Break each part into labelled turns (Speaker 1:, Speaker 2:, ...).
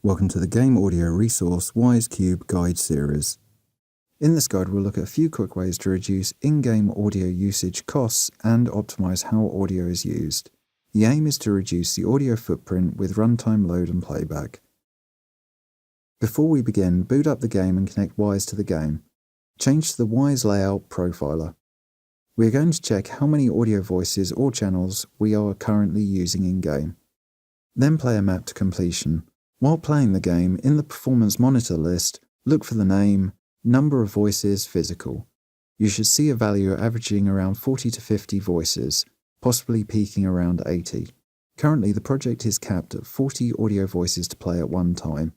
Speaker 1: Welcome to the Game Audio Resource WiseCube Guide series. In this guide, we'll look at a few quick ways to reduce in-game audio usage costs and optimize how audio is used. The aim is to reduce the audio footprint with runtime load and playback. Before we begin, boot up the game and connect Wwise to the game. Change to the Wwise Layout Profiler. We are going to check how many audio voices or channels we are currently using in-game. Then play a map to completion. While playing the game, in the Performance Monitor list, look for the name, number of voices, physical. You should see a value averaging around 40 to 50 voices, possibly peaking around 80. Currently, the project is capped at 40 audio voices to play at one time.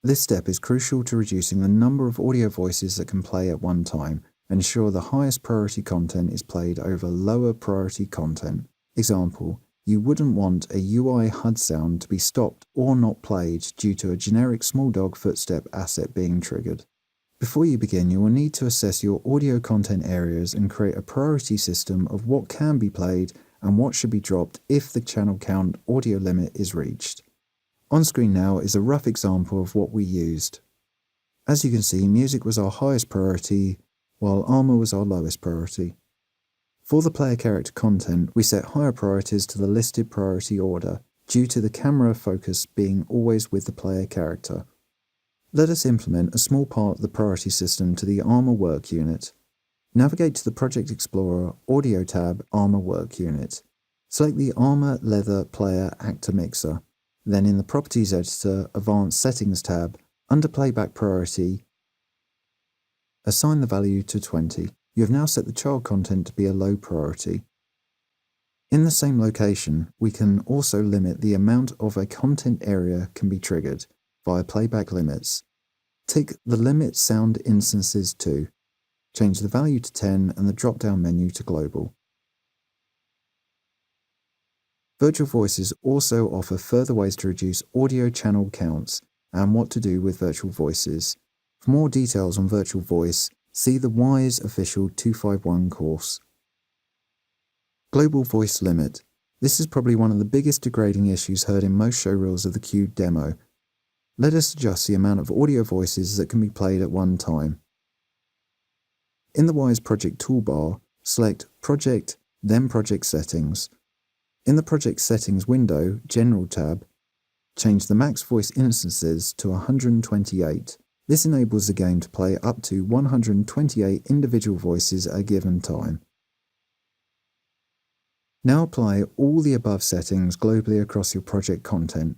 Speaker 1: This step is crucial to reducing the number of audio voices that can play at one time and ensure the highest priority content is played over lower priority content. Example, you wouldn't want a UI HUD sound to be stopped or not played due to a generic small dog footstep asset being triggered. Before you begin, you will need to assess your audio content areas and create a priority system of what can be played and what should be dropped if the channel count audio limit is reached. On screen now is a rough example of what we used. As you can see, music was our highest priority, while armor was our lowest priority. For the player character content, we set higher priorities to the listed priority order, due to the camera focus being always with the player character. Let us implement a small part of the priority system to the Armor Work Unit. Navigate to the Project Explorer Audio tab, Armor Work Unit. Select the Armor Leather Player Actor Mixer. Then in the Properties Editor, Advanced Settings tab, under Playback Priority, assign the value to 20. You have now set the child content to be a low priority. In the same location, we can also limit the amount of a content area can be triggered via playback limits. Tick the Limit Sound Instances to. Change the value to 10 and the drop-down menu to Global. Virtual Voices also offer further ways to reduce audio channel counts and what to do with virtual voices. For more details on Virtual Voice, see the Wwise Official 251 course. Global Voice Limit. This is probably one of the biggest degrading issues heard in most showreels of the Cube demo. Let us adjust the amount of audio voices that can be played at one time. In the Wwise Project toolbar, select Project, then Project Settings. In the Project Settings window, General tab, change the max voice instances to 128. This enables the game to play up to 128 individual voices at a given time. Now apply all the above settings globally across your project content.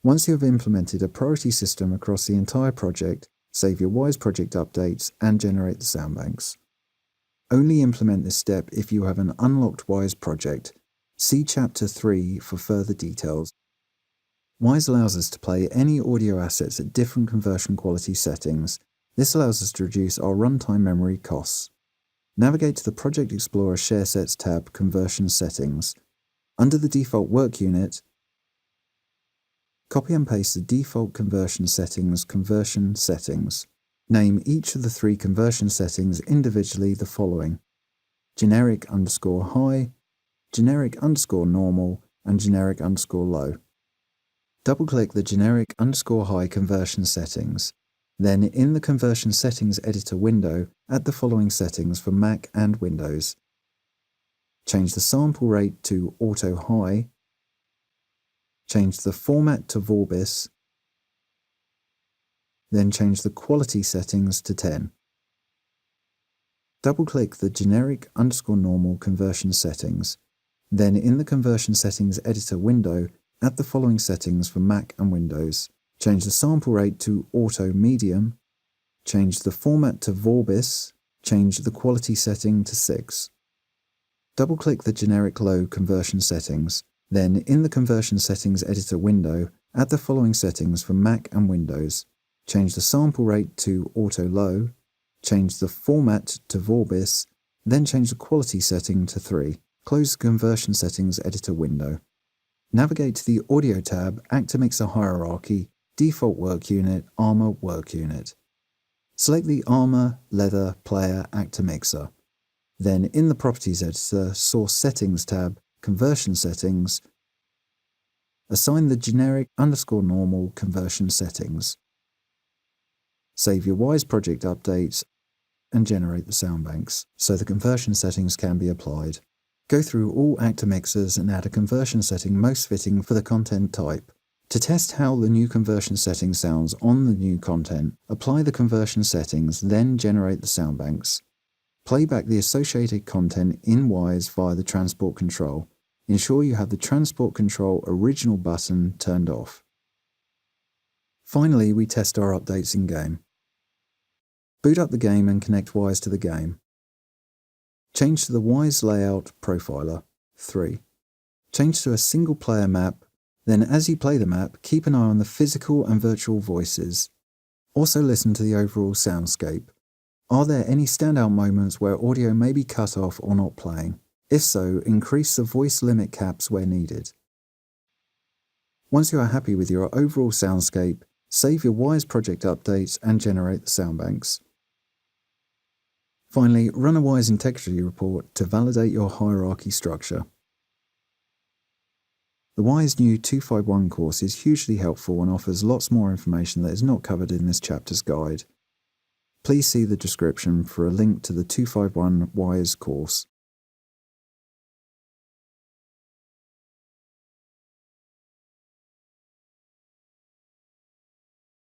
Speaker 1: Once you have implemented a priority system across the entire project, save your Wwise project updates and generate the sound banks. Only implement this step if you have an unlocked Wwise project. See Chapter 3 for further details. Wwise allows us to play any audio assets at different conversion quality settings. This allows us to reduce our runtime memory costs. Navigate to the Project Explorer Share Sets tab, Conversion Settings. Under the default work unit, copy and paste the default conversion settings, Name each of the three conversion settings individually the following: generic_high, generic_normal, and generic_low. Double-click the generic_high conversion settings. Then, in the Conversion Settings Editor window, add the following settings for Mac and Windows. Change the sample rate to Auto High. Change the format to Vorbis. Then change the quality settings to 10. Double-click the generic_normal conversion settings. Then, in the Conversion Settings Editor window, add the following settings for Mac and Windows. Change the sample rate to Auto Medium. Change the format to Vorbis. Change the quality setting to 6. Double-click the generic low conversion settings. Then, in the Conversion Settings Editor window, add the following settings for Mac and Windows. Change the sample rate to Auto Low. Change the format to Vorbis. Then change the quality setting to 3. Close the Conversion Settings Editor window. Navigate to the Audio tab, Actor Mixer Hierarchy, Default Work Unit, Armor Work Unit. Select the Armor Leather Player Actor Mixer. Then in the Properties Editor, Source Settings tab, Conversion Settings, Assign the generic _normal conversion settings. Save your Wwise project updates and generate the sound banks, so the conversion settings can be applied. Go through all actor mixers and add a conversion setting most fitting for the content type. To test how the new conversion setting sounds on the new content, apply the conversion settings, then generate the sound banks. Play back the associated content in Wwise via the transport control. Ensure you have the transport control original button turned off. Finally, we test our updates in-game. Boot up the game and connect Wwise to the game. Change to the Wwise Layout Profiler. 3. Change to a single player map. Then as you play the map, keep an eye on the physical and virtual voices. Also listen to the overall soundscape. Are there any standout moments where audio may be cut off or not playing? If so, increase the voice limit caps where needed. Once you are happy with your overall soundscape, save your Wwise project updates and generate the sound banks. Finally, run a Wwise integrity report to validate your hierarchy structure. The Wwise new 251 course is hugely helpful and offers lots more information that is not covered in this chapter's guide. Please see the description for a link to the 251 Wwise course.